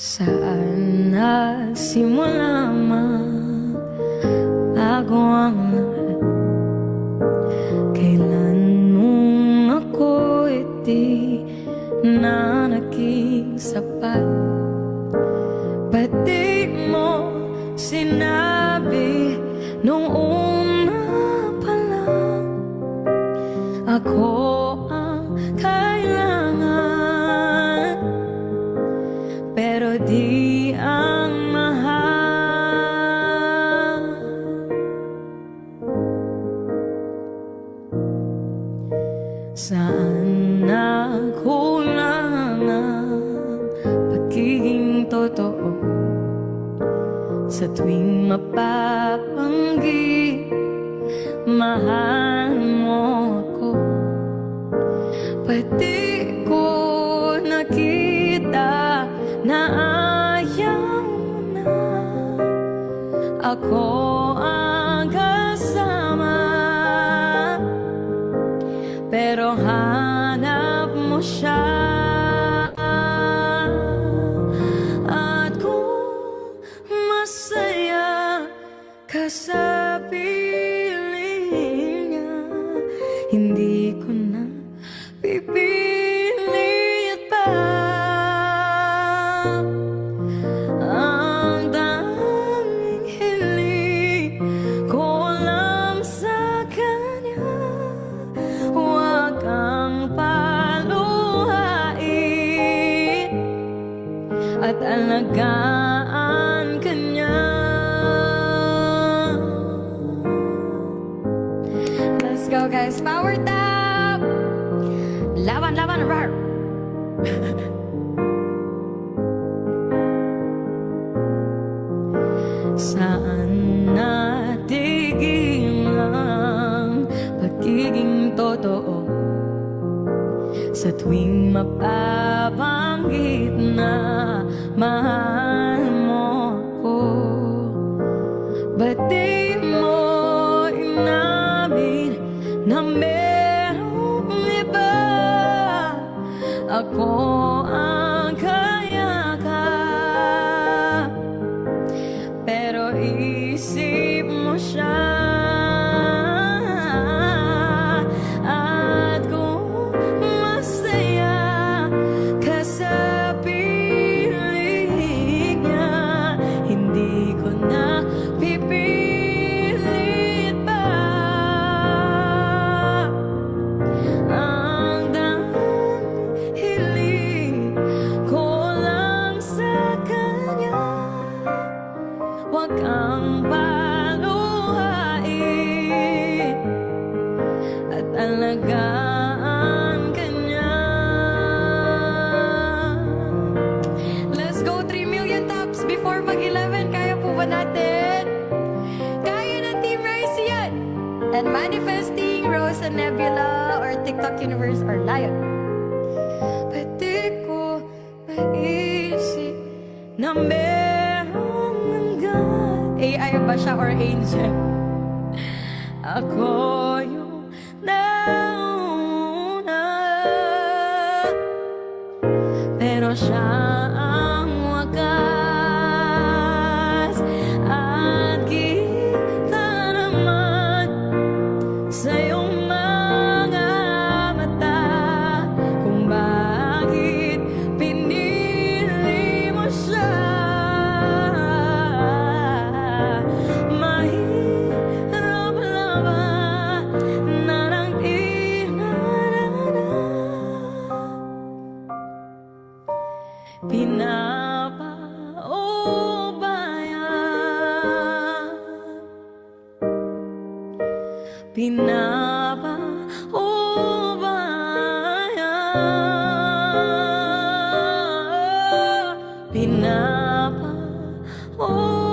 Saan nagsimula magbago ang lahat? Kailan nung ako'y di na naging sapat? Ba't di mo sinabi nung una pa lang ako ang kailangan, pero di ang mahal? Saan nagkulang ang pagiging totoo? Sa tuwing mapapanggip, mahal mo ako. Pati ko nakita na ayaw mo na ako ang kasama, pero hanap mo siya. At kung masaya ka sa piling niya, hindi ko na pipilit pa. Ang daming hiling ko lang sa kanya, huwag kang paluhain at alagaan ka niya. Let's go guys, power tap! Laban, laban, rar! Saan natigil ang pagiging totoo? Sa tuwing mapapanggit na mahal mo ako, ba't di mo inamin na merong iba? Ako ang kaya ka, pero isip mo siya. At kung masaya ka sa piling niya, hindi ko na pipilit pa. Ang daming hiling ko lang sa kanya, huwag kang paluhain at alagaan ka niya. Let's go, 3 million taps before mag-11. Kaya po ba natin? Kaya ng Team Rise yan! And manifesting Rose and Nebula or TikTok Universe or Lion. Pati ko maisip na merong hanggan. AI ba siya or angel? Ako yung nauna, pero siya ang wakas. At kita naman sa iyong mga mata kung bakit pinili mo siya. Mahirap lang ba na nang pinapaubaya, pinapaubaya, pinapaubaya.